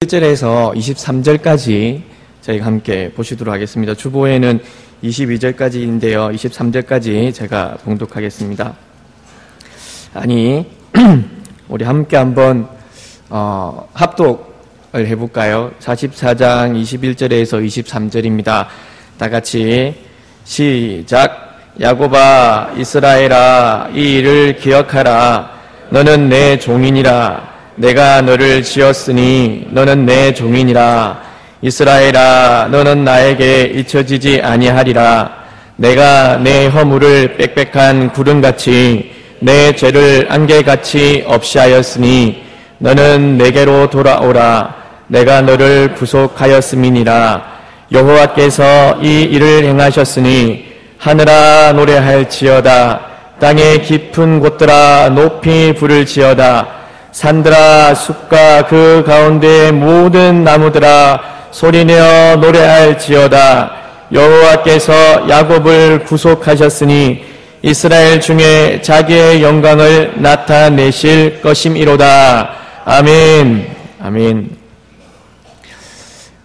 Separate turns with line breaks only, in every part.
21절에서 23절까지 저희가 함께 보시도록 하겠습니다. 주보에는 22절까지인데요. 23절까지 제가 봉독하겠습니다. 우리 함께 한번 합독을 해볼까요? 44장 21절에서 23절입니다. 다 같이 시작. 야곱아 이스라엘아 이 일을 기억하라. 너는 내 종이니라. 내가 너를 지었으니 너는 내 종이니라. 이스라엘아 너는 나에게 잊혀지지 아니하리라. 내가 내 허물을 빽빽한 구름같이 내 죄를 안개같이 없이 하였으니 너는 내게로 돌아오라. 내가 너를 구속하였음이니라. 여호와께서 이 일을 행하셨으니 하늘아 노래할지어다. 땅의 깊은 곳들아 높이 부를지어다. 산들아 숲과 그 가운데의 모든 나무들아 소리내어 노래할지어다. 여호와께서 야곱을 구속하셨으니 이스라엘 중에 자기의 영광을 나타내실 것임이로다. 아멘. 아멘.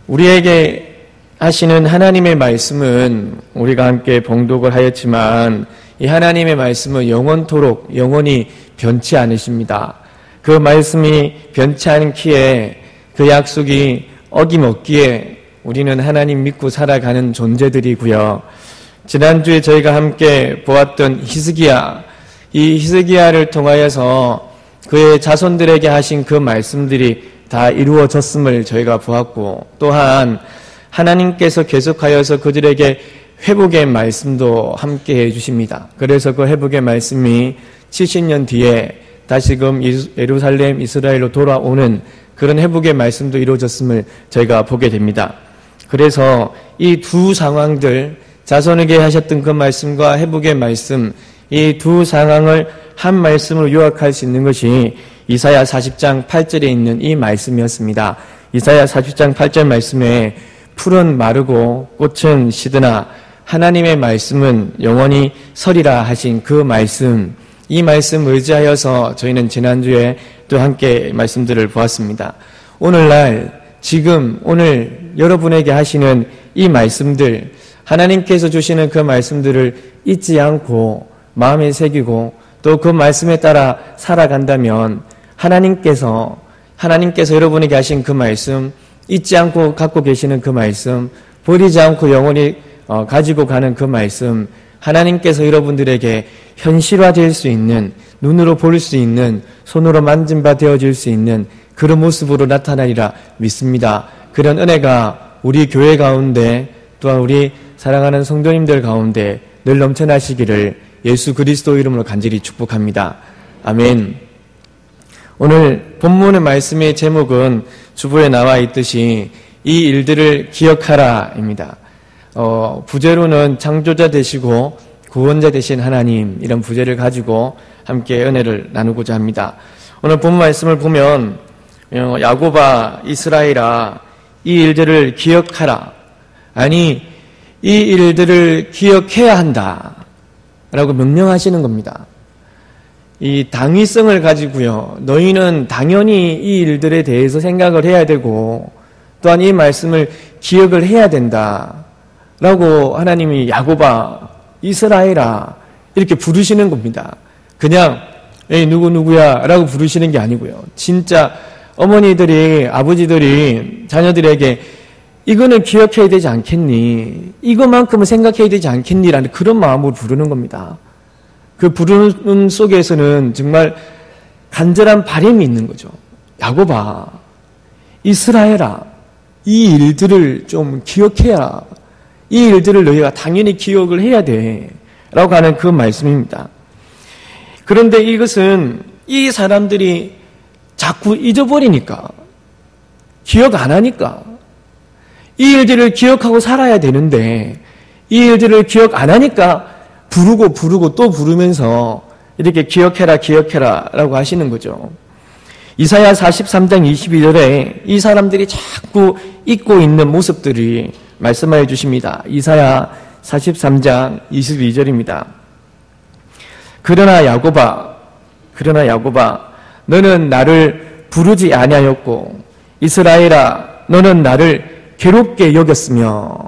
우리에게 하시는 하나님의 말씀은 우리가 함께 봉독을 하였지만 이 하나님의 말씀은 영원토록 영원히 변치 않으십니다. 그 말씀이 변치 않기에 그 약속이 어김없기에 우리는 하나님 믿고 살아가는 존재들이고요. 지난주에 저희가 함께 보았던 히스기야, 이 히스기야를 통하여서 그의 자손들에게 하신 그 말씀들이 다 이루어졌음을 저희가 보았고, 또한 하나님께서 계속하여서 그들에게 회복의 말씀도 함께 해주십니다. 그래서 그 회복의 말씀이 70년 뒤에 다시금 예루살렘 이스라엘로 돌아오는 그런 회복의 말씀도 이루어졌음을 저희가 보게 됩니다. 그래서 이 두 상황들, 자손에게 하셨던 그 말씀과 회복의 말씀, 이 두 상황을 한 말씀으로 요약할 수 있는 것이 이사야 40장 8절에 있는 이 말씀이었습니다. 이사야 40장 8절 말씀에 풀은 마르고 꽃은 시드나 하나님의 말씀은 영원히 서리라 하신 그 말씀, 이 말씀 의지하여서 저희는 지난주에 또 함께 말씀들을 보았습니다. 오늘날 지금 오늘 여러분에게 하시는 이 말씀들, 하나님께서 주시는 그 말씀들을 잊지 않고 마음에 새기고 또 그 말씀에 따라 살아간다면 하나님께서 여러분에게 하신 그 말씀, 잊지 않고 갖고 계시는 그 말씀, 버리지 않고 영원히 가지고 가는 그 말씀, 하나님께서 여러분들에게 현실화될 수 있는, 눈으로 볼 수 있는, 손으로 만진 바 되어질 수 있는 그런 모습으로 나타나리라 믿습니다. 그런 은혜가 우리 교회 가운데 또한 우리 사랑하는 성도님들 가운데 늘 넘쳐나시기를 예수 그리스도 이름으로 간절히 축복합니다. 아멘. 오늘 본문의 말씀의 제목은 주보에 나와 있듯이 이 일들을 기억하라입니다. 부제로는 창조자 되시고 구원자 되신 하나님, 이런 부제를 가지고 함께 은혜를 나누고자 합니다. 오늘 본문 말씀을 보면 야곱아 이스라엘아 이 일들을 기억하라. 아니 이 일들을 기억해야 한다 라고 명령하시는 겁니다. 이 당위성을 가지고요, 너희는 당연히 이 일들에 대해서 생각을 해야 되고 또한 이 말씀을 기억을 해야 된다 라고 하나님이 야곱아 이스라엘아 이렇게 부르시는 겁니다. 그냥 에이 누구누구야 라고 부르시는 게 아니고요, 진짜 어머니들이 아버지들이 자녀들에게 이거는 기억해야 되지 않겠니? 이것만큼은 생각해야 되지 않겠니? 라는 그런 마음으로 부르는 겁니다. 그 부르는 속에서는 정말 간절한 바람이 있는 거죠. 야곱아, 이스라엘아, 이 일들을 좀 기억해야, 이 일들을 너희가 당연히 기억을 해야 돼 라고 하는 그 말씀입니다. 그런데 이것은 이 사람들이 자꾸 잊어버리니까, 기억 안 하니까 이 일들을 기억하고 살아야 되는데 이 일들을 기억 안 하니까 부르고 또 부르면서 이렇게 기억해라 라고 하시는 거죠. 이사야 43장 22절에 이 사람들이 자꾸 잊고 있는 모습들이 말씀하여 주십니다. 이사야 43장 22절입니다. 그러나 야곱아 너는 나를 부르지 아니하였고 이스라엘아 너는 나를 괴롭게 여겼으며.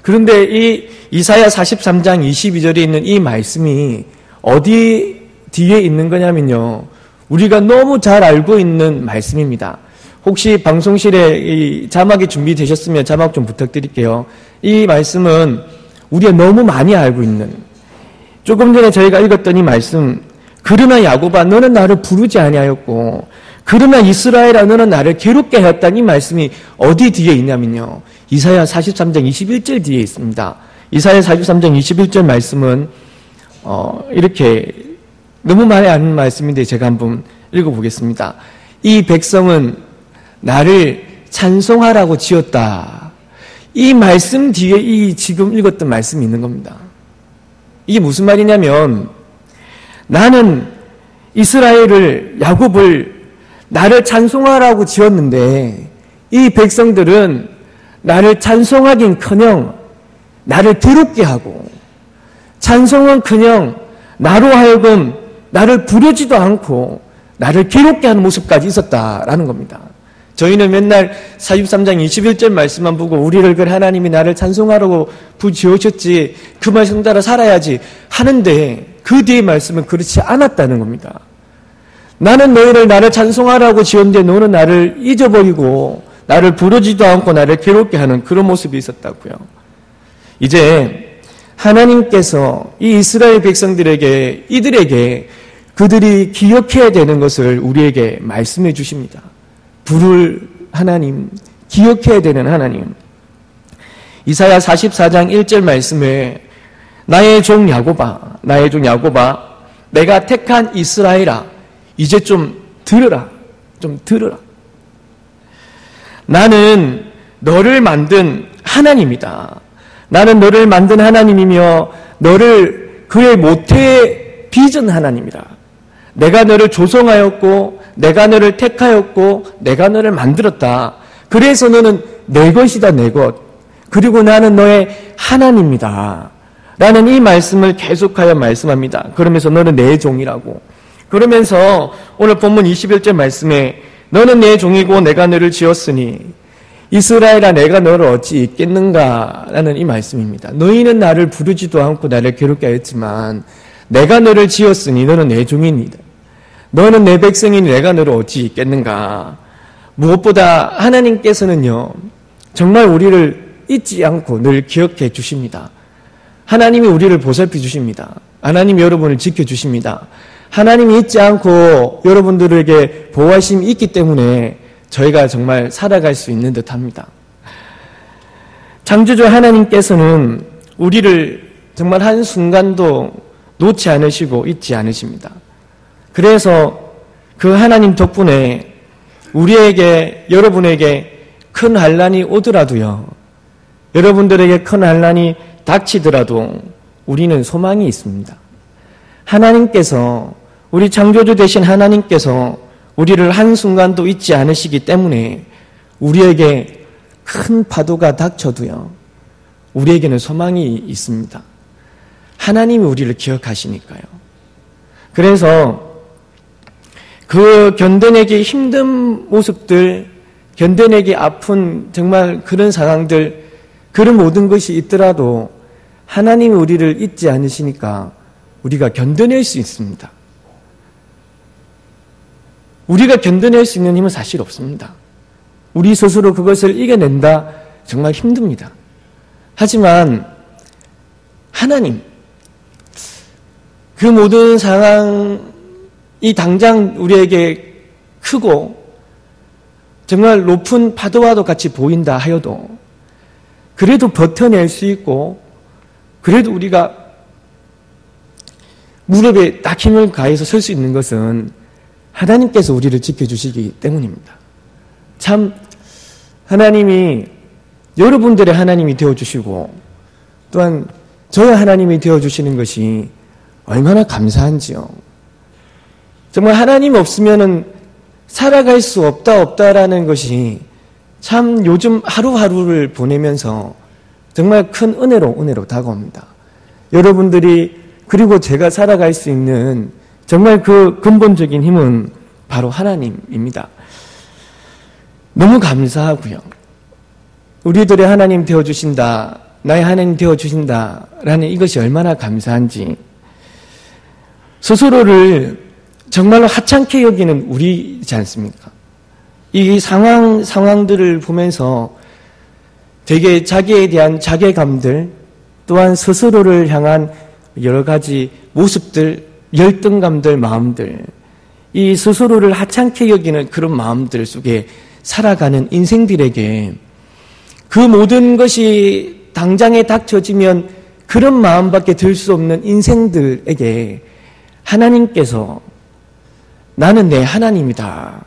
그런데 이 이사야 43장 22절에 있는 이 말씀이 어디 뒤에 있는 거냐면요, 우리가 너무 잘 알고 있는 말씀입니다. 혹시 방송실에 이 자막이 준비되셨으면 자막 좀 부탁드릴게요. 이 말씀은 우리가 너무 많이 알고 있는, 조금 전에 저희가 읽었던 이 말씀, 그러나 야곱아 너는 나를 부르지 아니하였고 그러나 이스라엘아 너는 나를 괴롭게 하였다는 이 말씀이 어디 뒤에 있냐면요, 이사야 43장 21절 뒤에 있습니다. 이사야 43장 21절 말씀은 이렇게 너무 많이 아는 말씀인데 제가 한번 읽어보겠습니다. 이 백성은 나를 찬송하라고 지었다. 이 말씀 뒤에 이 지금 읽었던 말씀이 있는 겁니다. 이게 무슨 말이냐면, 나는 이스라엘을, 야곱을 나를 찬송하라고 지었는데 이 백성들은 나를 찬송하긴커녕 나를 더럽게 하고, 찬송은커녕 나로 하여금 나를 부르지도 않고 나를 괴롭게 하는 모습까지 있었다라는 겁니다. 저희는 맨날 43장 21절 말씀만 보고 우리를 그래 하나님이 나를 찬송하라고 부지으셨지, 그 말씀 따라 살아야지 하는데 그 뒤의 말씀은 그렇지 않았다는 겁니다. 나는 너희를 나를 찬송하라고 지었는데 너는 나를 잊어버리고 나를 부르지도 않고 나를 괴롭게 하는 그런 모습이 있었다고요. 이제 하나님께서 이 이스라엘 백성들에게, 이들에게 그들이 기억해야 되는 것을 우리에게 말씀해 주십니다. 부를 하나님, 기억해야 되는 하나님. 이사야 44장 1절 말씀에 나의 종 야곱아, 나의 종 야곱아, 내가 택한 이스라엘아, 이제 좀 들으라, 좀 들으라. 나는 너를 만든 하나님이다. 나는 너를 만든 하나님이며 너를 그의 모태에 빚은 하나님이다. 내가 너를 조성하였고 내가 너를 택하였고 내가 너를 만들었다. 그래서 너는 내 것이다, 내 것. 그리고 나는 너의 하나님이다 라는 이 말씀을 계속하여 말씀합니다. 그러면서 너는 내 종이라고. 그러면서 오늘 본문 21절 말씀에 너는 내 종이고 내가 너를 지었으니 이스라엘아 내가 너를 어찌 잊겠는가 라는 이 말씀입니다. 너희는 나를 부르지도 않고 나를 괴롭게 하였지만 내가 너를 지었으니 너는 내 종이니이다. 너는 내 백성이니 내가 너를 어찌 잊겠는가. 무엇보다 하나님께서는요, 정말 우리를 잊지 않고 늘 기억해 주십니다. 하나님이 우리를 보살펴 주십니다. 하나님이 여러분을 지켜주십니다. 하나님이 잊지 않고 여러분들에게 보호하심이 있기 때문에 저희가 정말 살아갈 수 있는 듯합니다. 창조주 하나님께서는 우리를 정말 한순간도 놓지 않으시고 잊지 않으십니다. 그래서 그 하나님 덕분에 우리에게, 여러분에게 큰 환난이 오더라도요, 여러분들에게 큰 환난이 닥치더라도 우리는 소망이 있습니다. 하나님께서, 우리 창조주 되신 하나님께서 우리를 한순간도 잊지 않으시기 때문에 우리에게 큰 파도가 닥쳐도요, 우리에게는 소망이 있습니다. 하나님이 우리를 기억하시니까요. 그래서 그 견뎌내기 힘든 모습들, 견뎌내기 아픈 정말 그런 상황들, 그런 모든 것이 있더라도 하나님이 우리를 잊지 않으시니까 우리가 견뎌낼 수 있습니다. 우리가 견뎌낼 수 있는 힘은 사실 없습니다. 우리 스스로 그것을 이겨낸다, 정말 힘듭니다. 하지만 하나님, 그 모든 상황이 당장 우리에게 크고 정말 높은 파도와도 같이 보인다 하여도 그래도 버텨낼 수 있고, 그래도 우리가 무릎에 딱 힘을 가해서 설 수 있는 것은 하나님께서 우리를 지켜주시기 때문입니다. 참 하나님이 여러분들의 하나님이 되어주시고 또한 저의 하나님이 되어주시는 것이 얼마나 감사한지요. 정말 하나님 없으면은 살아갈 수 없다라는 것이 참 요즘 하루하루를 보내면서 정말 큰 은혜로 다가옵니다. 여러분들이, 그리고 제가 살아갈 수 있는 정말 그 근본적인 힘은 바로 하나님입니다. 너무 감사하고요. 우리들의 하나님 되어주신다, 나의 하나님 되어주신다라는 이것이 얼마나 감사한지, 스스로를 정말로 하찮게 여기는 우리이지 않습니까? 이 상황들을 보면서 되게 자기에 대한 자괴감들, 또한 스스로를 향한 여러 가지 모습들, 열등감들, 마음들, 이 스스로를 하찮게 여기는 그런 마음들 속에 살아가는 인생들에게 그 모든 것이 당장에 닥쳐지면 그런 마음밖에 들 수 없는 인생들에게 하나님께서 나는 내 하나님이다,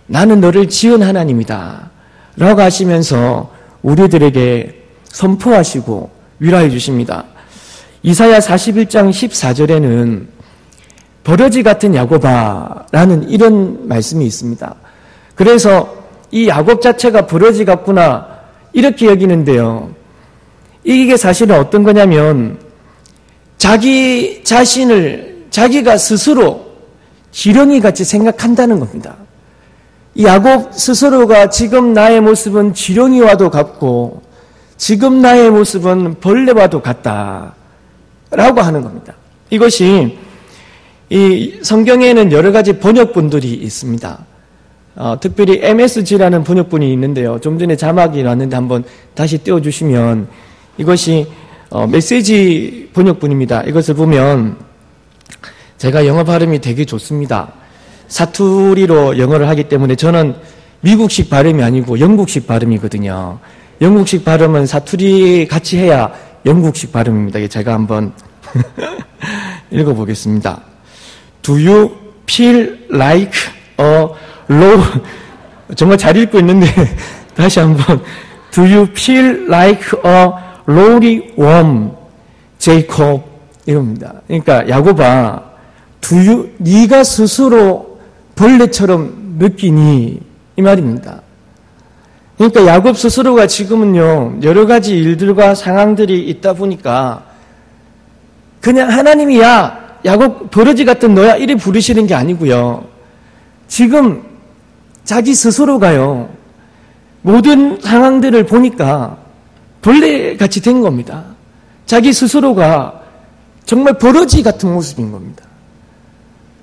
나는 너를 지은 하나님이다 라고 하시면서 우리들에게 선포하시고 위로해 주십니다. 이사야 41장 14절에는 버러지 같은 야곱아라는 이런 말씀이 있습니다. 그래서 이 야곱 자체가 버러지 같구나 이렇게 여기는데요. 이게 사실은 어떤 거냐면 자기 자신을 자기가 스스로 지렁이 같이 생각한다는 겁니다. 이 야곱 스스로가 지금 나의 모습은 지렁이와도 같고 지금 나의 모습은 벌레와도 같다라고 하는 겁니다. 이것이 이 성경에는 여러 가지 번역본들이 있습니다. 특별히 MSG라는 번역본이 있는데요. 좀 전에 자막이 나왔는데 한번 다시 띄워주시면 이것이 메시지 번역본입니다. 이것을 보면 제가 영어 발음이 되게 좋습니다. 사투리로 영어를 하기 때문에 저는 미국식 발음이 아니고 영국식 발음이거든요. 영국식 발음은 사투리 같이 해야 영국식 발음입니다. 제가 한번 읽어보겠습니다. Do you feel like a low, 정말 잘 읽고 있는데 다시 한번 Do you feel like a lowly worm, Jacob? 이럽니다. 그러니까 야곱아, 네가 스스로 벌레처럼 느끼니? 이 말입니다. 그러니까 야곱 스스로가 지금은요, 여러 가지 일들과 상황들이 있다 보니까 그냥 하나님이 야, 야곱 버러지 같은 너야 이래 부르시는 게 아니고요. 지금 자기 스스로가요, 모든 상황들을 보니까 벌레같이 된 겁니다. 자기 스스로가 정말 버러지 같은 모습인 겁니다.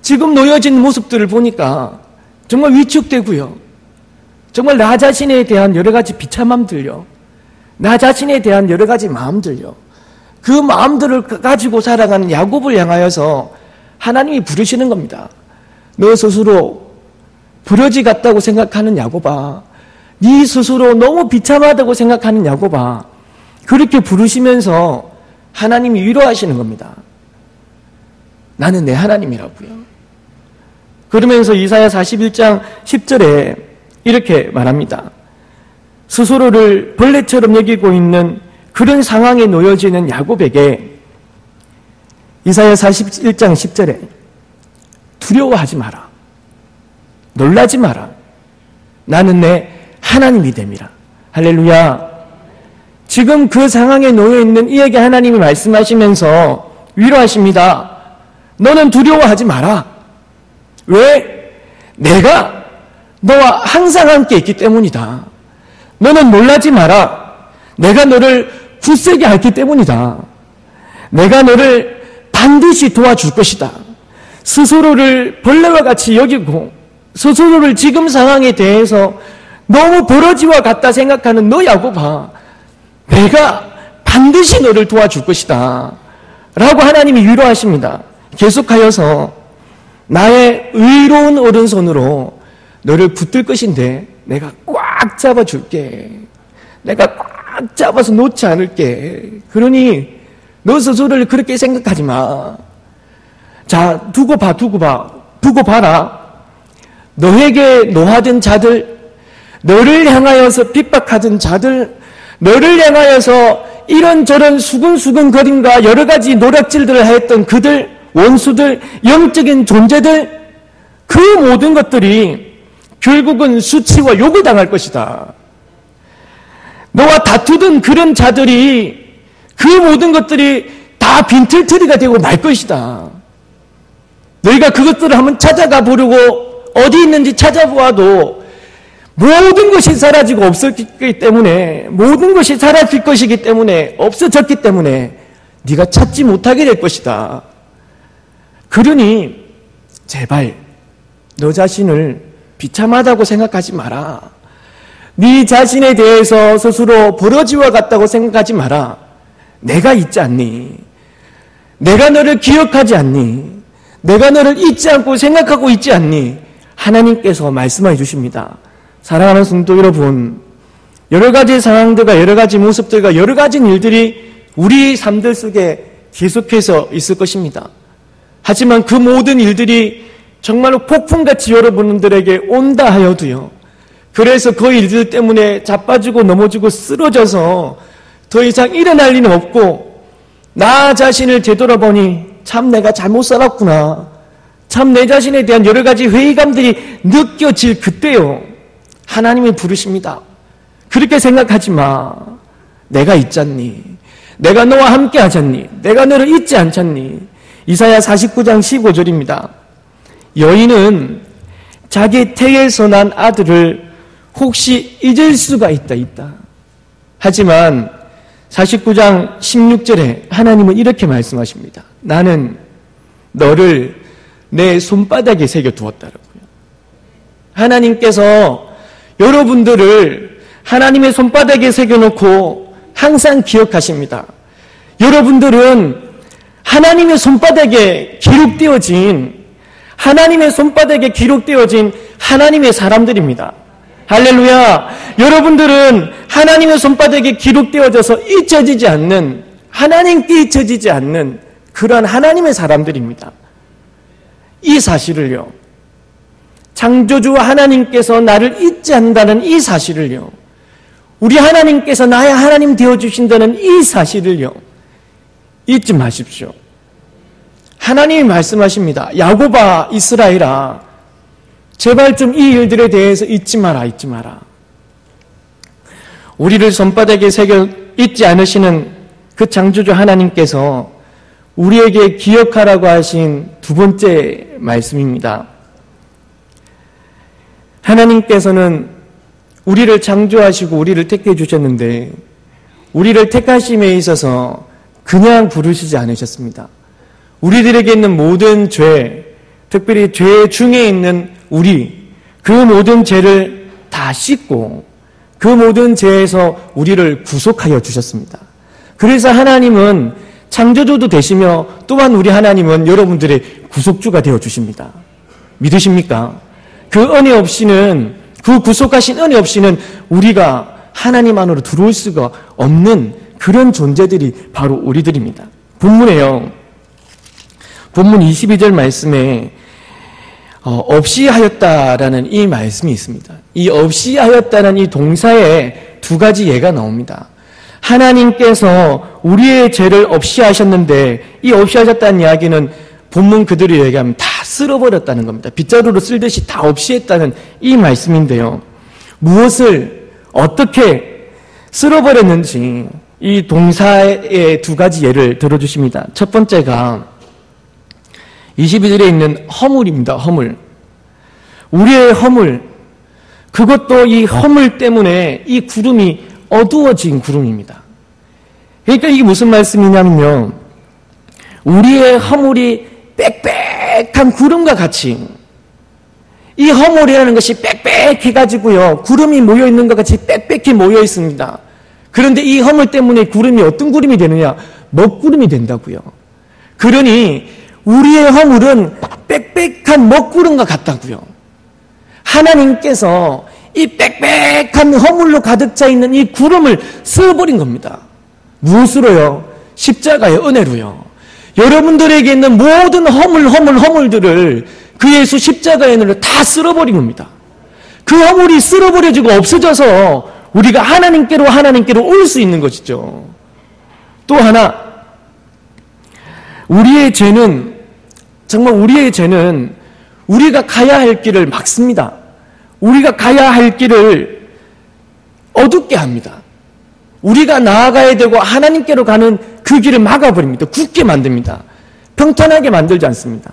지금 놓여진 모습들을 보니까 정말 위축되고요. 정말 나 자신에 대한 여러 가지 비참함들요. 나 자신에 대한 여러 가지 마음들요. 그 마음들을 가지고 살아가는 야곱을 향하여서 하나님이 부르시는 겁니다. 너 스스로 버러지 같다고 생각하는 야곱아, 네 스스로 너무 비참하다고 생각하는 야곱아, 그렇게 부르시면서 하나님이 위로하시는 겁니다. 나는 내 하나님이라고요. 그러면서 이사야 41장 10절에 이렇게 말합니다. 스스로를 벌레처럼 여기고 있는 그런 상황에 놓여지는 야곱에게 이사야 41장 10절에 두려워하지 마라, 놀라지 마라, 나는 내 하나님이 됨이라. 할렐루야. 지금 그 상황에 놓여있는 이에게 하나님이 말씀하시면서 위로하십니다. 너는 두려워하지 마라. 왜? 내가 너와 항상 함께 있기 때문이다. 너는 놀라지 마라. 내가 너를 굳세게 할기 때문이다. 내가 너를 반드시 도와줄 것이다. 스스로를 벌레와 같이 여기고 스스로를 지금 상황에 대해서 너무 버러지와 같다 생각하는 너 야곱아, 내가 반드시 너를 도와줄 것이다 라고 하나님이 위로하십니다. 계속하여서 나의 의로운 오른손으로 너를 붙들 것인데 내가 꽉 잡아줄게. 내가 꽉 잡아서 놓지 않을게. 그러니 너 스스로를 그렇게 생각하지 마. 자, 두고 봐라. 너에게 노하던 자들, 너를 향하여서 핍박하던 자들, 너를 향하여서 이런저런 수근수근거림과 여러 가지 노략질들을 하였던 그들, 원수들, 영적인 존재들, 그 모든 것들이 결국은 수치와 욕을 당할 것이다. 너와 다투던 그런 자들이, 그 모든 것들이 다 빈털터리가 되고 말 것이다. 너희가 그것들을 한번 찾아가 보려고 어디 있는지 찾아보아도 모든 것이 사라지고 없어졌기 때문에, 모든 것이 사라질 것이기 때문에, 없어졌기 때문에 네가 찾지 못하게 될 것이다. 그러니 제발 너 자신을 비참하다고 생각하지 마라. 네 자신에 대해서 스스로 버러지와 같다고 생각하지 마라. 내가 있지 않니? 내가 너를 기억하지 않니? 내가 너를 잊지 않고 생각하고 있지 않니? 하나님께서 말씀해 주십니다. 사랑하는 성도 여러분, 여러 가지 상황들과 여러 가지 모습들과 여러 가지 일들이 우리 삶들 속에 계속해서 있을 것입니다. 하지만 그 모든 일들이 정말로 폭풍같이 여러분들에게 온다 하여도요, 그래서 그 일들 때문에 자빠지고 넘어지고 쓰러져서 더 이상 일어날 일은 없고 나 자신을 되돌아보니 참 내가 잘못 살았구나, 참 내 자신에 대한 여러 가지 회의감들이 느껴질 그때요, 하나님이 부르십니다. 그렇게 생각하지 마. 내가 있잖니. 내가 너와 함께 하잖니. 내가 너를 잊지 않잖니. 이사야 49장 15절입니다. 여인은 자기 태에서 난 아들을 혹시 잊을 수가 있다. 하지만 49장 16절에 하나님은 이렇게 말씀하십니다. 나는 너를 내 손바닥에 새겨두었다라고요. 하나님께서 여러분들을 하나님의 손바닥에 새겨놓고 항상 기억하십니다. 여러분들은 하나님의 손바닥에 기록되어진 하나님의 사람들입니다. 할렐루야. 여러분들은 하나님의 손바닥에 기록되어져서 잊혀지지 않는, 하나님께 잊혀지지 않는 그러한 하나님의 사람들입니다. 이 사실을요, 창조주 하나님께서 나를 잊지 않는다는 이 사실을요, 우리 하나님께서 나의 하나님 되어주신다는 이 사실을요, 잊지 마십시오. 하나님이 말씀하십니다. 야곱아, 이스라엘아, 제발 좀 이 일들에 대해서 잊지 마라. 우리를 손바닥에 새겨 잊지 않으시는 그 창조주 하나님께서 우리에게 기억하라고 하신 두 번째 말씀입니다. 하나님께서는 우리를 창조하시고 우리를 택해 주셨는데 우리를 택하심에 있어서 그냥 부르시지 않으셨습니다. 우리들에게 있는 모든 죄, 특별히 죄 중에 있는 그 모든 죄를 다 씻고 그 모든 죄에서 우리를 구속하여 주셨습니다. 그래서 하나님은 창조주도 되시며 또한 우리 하나님은 여러분들의 구속주가 되어 주십니다. 믿으십니까? 그 은혜 없이는, 그 구속하신 은혜 없이는 우리가 하나님 안으로 들어올 수가 없는 그런 존재들이 바로 우리들입니다. 본문에요, 본문 22절 말씀에 없이 하였다라는 이 말씀이 있습니다. 이 없이 하였다는 이 동사에 두 가지 예가 나옵니다. 하나님께서 우리의 죄를 없이 하셨는데 이 없이 하셨다는 이야기는 본문 그대로 얘기하면 다 쓸어버렸다는 겁니다. 빗자루로 쓸듯이 다 없이 했다는 이 말씀인데요. 무엇을 어떻게 쓸어버렸는지 이 동사의 두 가지 예를 들어주십니다. 첫 번째가 22절에 있는 허물입니다. 허물. 우리의 허물. 그것도 이 허물 때문에 이 구름이 어두워진 구름입니다. 그러니까 이게 무슨 말씀이냐면요, 우리의 허물이 빽빽한 구름과 같이, 이 허물이라는 것이 빽빽해가지고요, 구름이 모여있는 것 같이 빽빽히 모여있습니다. 그런데 이 허물 때문에 구름이 어떤 구름이 되느냐? 먹구름이 된다고요. 그러니 우리의 허물은 빽빽한 먹구름과 같다고요. 하나님께서 이 빽빽한 허물로 가득 차 있는 이 구름을 쓸어버린 겁니다. 무엇으로요? 십자가의 은혜로요. 여러분들에게 있는 모든 허물들을 그 예수 십자가의 은혜로 다 쓸어버린 겁니다. 그 허물이 쓸어버려지고 없어져서 우리가 하나님께로 올 수 있는 것이죠. 또 하나, 우리의 죄는 우리가 가야 할 길을 막습니다. 우리가 가야 할 길을 어둡게 합니다. 우리가 나아가야 되고 하나님께로 가는 그 길을 막아버립니다. 굳게 만듭니다. 평탄하게 만들지 않습니다.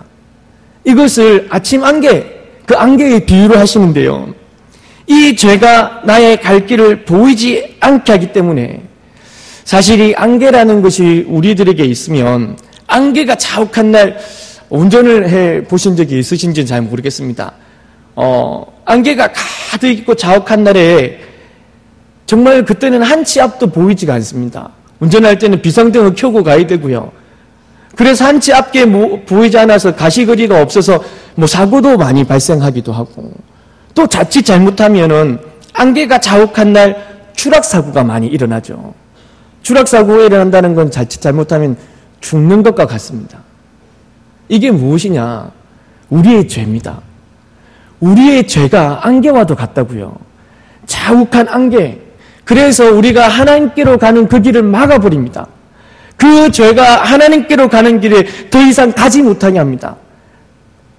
이것을 아침 안개, 그 안개의 비유로 하시는데요, 이 죄가 나의 갈 길을 보이지 않게 하기 때문에 사실 이 안개라는 것이 우리들에게 있으면 안개가 자욱한 날 운전을 해 보신 적이 있으신지는 잘 모르겠습니다. 안개가 가득 있고 자욱한 날에 정말 그때는 한 치 앞도 보이지가 않습니다. 운전할 때는 비상등을 켜고 가야 되고요. 그래서 한 치 앞에 보이지 않아서 가시거리가 없어서 사고도 많이 발생하기도 하고, 또 자칫 잘못하면은 안개가 자욱한 날 추락사고가 많이 일어나죠. 추락사고가 일어난다는 건 자칫 잘못하면 죽는 것과 같습니다. 이게 무엇이냐? 우리의 죄입니다. 우리의 죄가 안개와도 같다고요. 자욱한 안개. 그래서 우리가 하나님께로 가는 그 길을 막아버립니다. 그 죄가 하나님께로 가는 길에 더 이상 가지 못하게 합니다.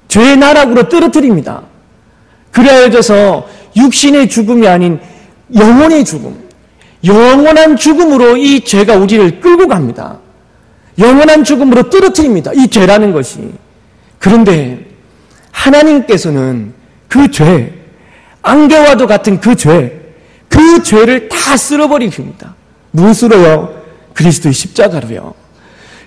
죄의 나락으로 떨어뜨립니다. 그래야져서 육신의 죽음이 아닌 영혼의 죽음, 영원한 죽음으로 이 죄가 우리를 끌고 갑니다. 영원한 죽음으로 떨어뜨립니다. 이 죄라는 것이. 그런데 하나님께서는 그 죄, 안개와도 같은 그 죄를 다 쓸어버리십니다. 무엇으로요? 그리스도의 십자가로요.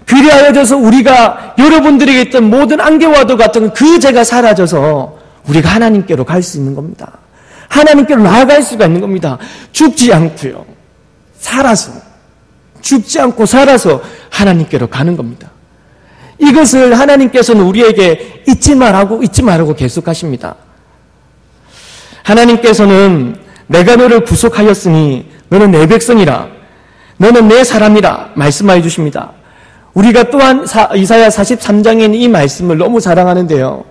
그리하여져서 우리가 여러분들에게 있던 모든 안개와도 같은 그 죄가 사라져서 우리가 하나님께로 갈 수 있는 겁니다. 하나님께로 나아갈 수가 있는 겁니다. 죽지 않고요. 죽지 않고 살아서 하나님께로 가는 겁니다. 이것을 하나님께서는 우리에게 잊지 말라고 계속하십니다. 하나님께서는 내가 너를 구속하였으니 너는 내 백성이라, 너는 내 사람이라 말씀하여 주십니다. 우리가 또한 이사야 43장에 있는 이 말씀을 너무 사랑하는데요.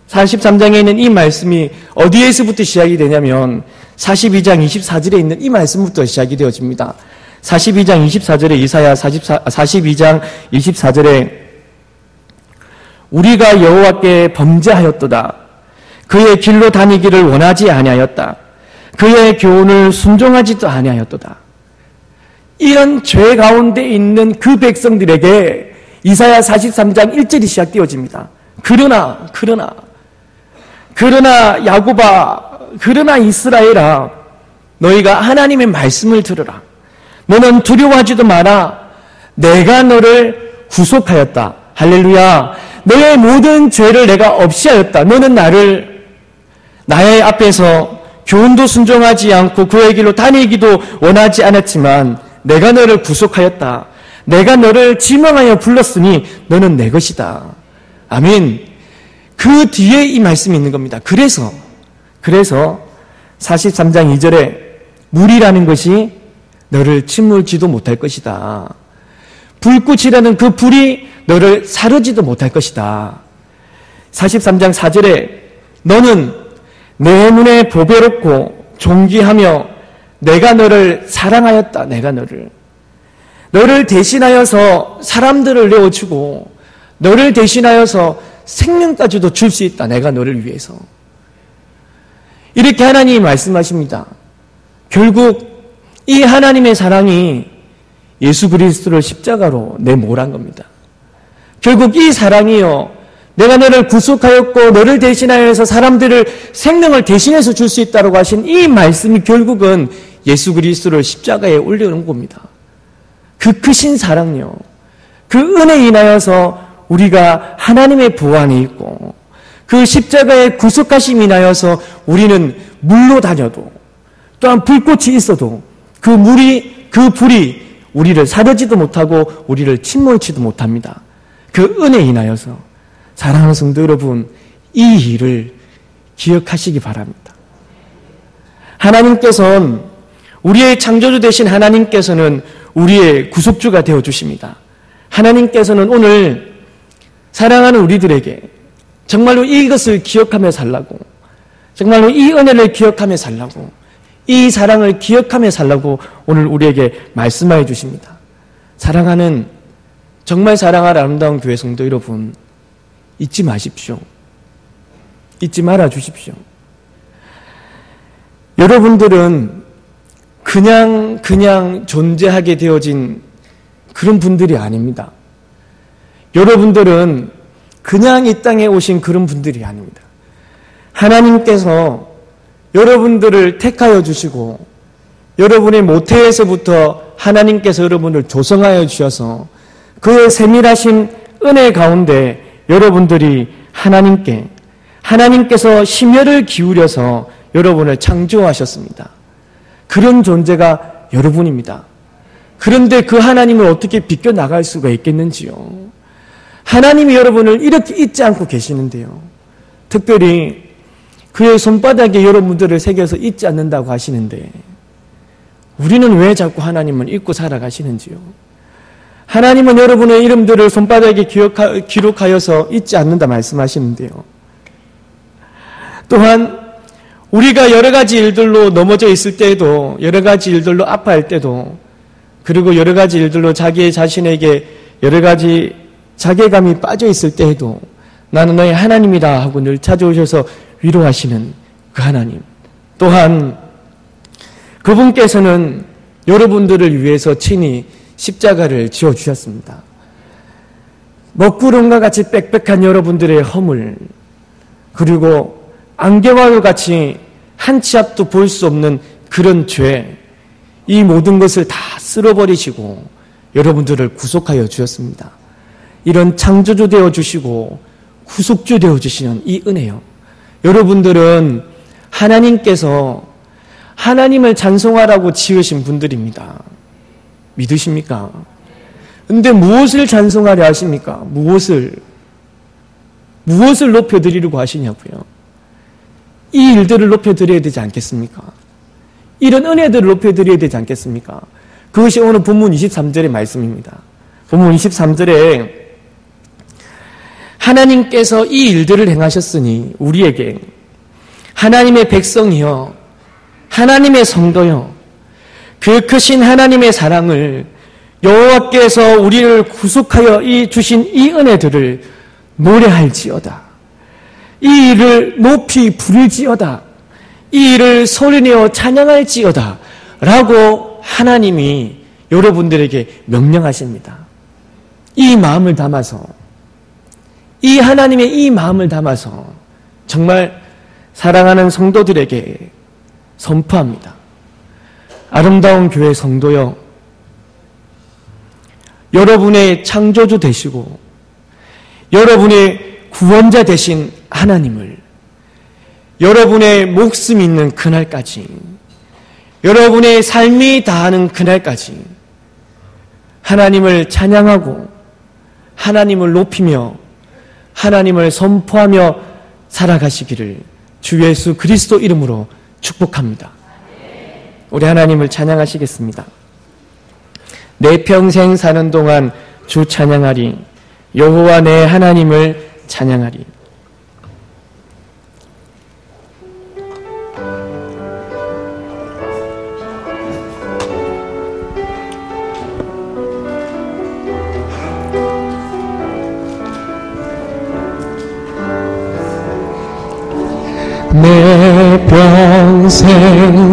43장에 있는 이 말씀이 어디에서부터 시작이 되냐면 42장 24절에 있는 이 말씀부터 시작이 되어집니다. 42장 24절에 이사야 42장 24절에 우리가 여호와께 범죄하였도다. 그의 길로 다니기를 원하지 아니하였다. 그의 교훈을 순종하지도 아니하였도다. 이런 죄 가운데 있는 그 백성들에게 이사야 43장 1절이 시작되어집니다. 그러나 야곱아, 그러나 이스라엘아, 너희가 하나님의 말씀을 들으라. 너는 두려워하지도 마라. 내가 너를 구속하였다. 할렐루야. 너의 모든 죄를 내가 없이 하였다. 너는 나의 앞에서 교훈도 순종하지 않고 그의 길로 다니기도 원하지 않았지만 내가 너를 구속하였다. 내가 너를 지명하여 불렀으니 너는 내 것이다. 아멘. 그 뒤에 이 말씀이 있는 겁니다. 그래서 43장 2절에 물이라는 것이 너를 침몰지도 못할 것이다. 불꽃이라는 그 불이 너를 사르지도 못할 것이다. 43장 4절에 너는 내 눈에 보배롭고 존귀하며 내가 너를 사랑하였다. 내가 너를 대신하여서 사람들을 내어주고 너를 대신하여서 생명까지도 줄 수 있다. 내가 너를 위해서. 이렇게 하나님이 말씀하십니다. 결국 이 하나님의 사랑이 예수 그리스도를 십자가로 내몰한 겁니다. 결국 이 사랑이요, 내가 너를 구속하였고 너를 대신하여서 사람들을 생명을 대신해서 줄 수 있다고 하신 이 말씀이 결국은 예수 그리스도를 십자가에 올려놓은 겁니다. 그 크신 사랑요, 그 은혜에 인하여서 우리가 하나님의 보안이 있고 그 십자가의 구속하심이 인하여서 우리는 물로 다녀도 또한 불꽃이 있어도 그 불이 우리를 사르지도 못하고 우리를 침몰치도 못합니다. 그 은혜에 인하여서 사랑하는 성도 여러분, 이 일을 기억하시기 바랍니다. 하나님께서는 우리의 창조주 되신 하나님께서는 우리의 구속주가 되어주십니다. 하나님께서는 오늘 사랑하는 우리들에게 정말로 이것을 기억하며 살라고, 정말로 이 은혜를 기억하며 살라고, 이 사랑을 기억하며 살라고 오늘 우리에게 말씀하여 주십니다. 사랑하는, 정말 사랑할 아름다운 교회 성도 여러분, 잊지 마십시오. 잊지 말아 주십시오. 여러분들은 그냥 존재하게 되어진 그런 분들이 아닙니다. 여러분들은 그냥 이 땅에 오신 그런 분들이 아닙니다. 하나님께서 여러분들을 택하여 주시고 여러분의 모태에서부터 하나님께서 여러분을 조성하여 주셔서 그의 세밀하신 은혜 가운데 여러분들이 하나님께서 심혈을 기울여서 여러분을 창조하셨습니다. 그런 존재가 여러분입니다. 그런데 그 하나님을 어떻게 비껴나갈 수가 있겠는지요? 하나님이 여러분을 이렇게 잊지 않고 계시는데요. 특별히 그의 손바닥에 여러분들을 새겨서 잊지 않는다고 하시는데 우리는 왜 자꾸 하나님을 잊고 살아가시는지요? 하나님은 여러분의 이름들을 손바닥에 기록하여서 잊지 않는다 말씀하시는데요. 또한 우리가 여러 가지 일들로 넘어져 있을 때에도, 여러 가지 일들로 아파할 때도, 그리고 여러 가지 일들로 자기 자신에게 여러 가지 자괴감이 빠져 있을 때에도 나는 너의 하나님이다 하고 늘 찾아오셔서 위로하시는 그 하나님. 또한 그분께서는 여러분들을 위해서 친히 십자가를 지어주셨습니다. 먹구름과 같이 빽빽한 여러분들의 허물, 그리고 안개와 같이 한 치 앞도 볼 수 없는 그런 죄, 이 모든 것을 다 쓸어버리시고 여러분들을 구속하여 주셨습니다. 이런 창조주 되어주시고 구속주 되어주시는 이 은혜요. 여러분들은 하나님께서 하나님을 찬송하라고 지으신 분들입니다. 믿으십니까? 근데 무엇을 찬송하려 하십니까? 무엇을 높여드리려고 하시냐고요? 이 일들을 높여드려야 되지 않겠습니까? 이런 은혜들을 높여드려야 되지 않겠습니까? 그것이 오늘 본문 23절의 말씀입니다. 본문 23절에 하나님께서 이 일들을 행하셨으니 우리에게 하나님의 백성이여 하나님의 성도여 그 크신 하나님의 사랑을 여호와께서 우리를 구속하여 주신 이 은혜들을 노래할지어다. 이 일을 높이 부를지어다. 이 일을 소리내어 찬양할지어다. 라고 하나님이 여러분들에게 명령하십니다. 이 마음을 담아서, 이 하나님의 이 마음을 담아서 정말 사랑하는 성도들에게 선포합니다. 아름다운 교회 성도여, 여러분의 창조주 되시고 여러분의 구원자 되신 하나님을 여러분의 목숨이 있는 그날까지, 여러분의 삶이 다하는 그날까지 하나님을 찬양하고 하나님을 높이며 하나님을 선포하며 살아가시기를 주 예수 그리스도 이름으로 축복합니다. 우리 하나님을 찬양하시겠습니다. 내 평생 사는 동안 주 찬양하리. 여호와 내 하나님을 찬양하리. 내 평생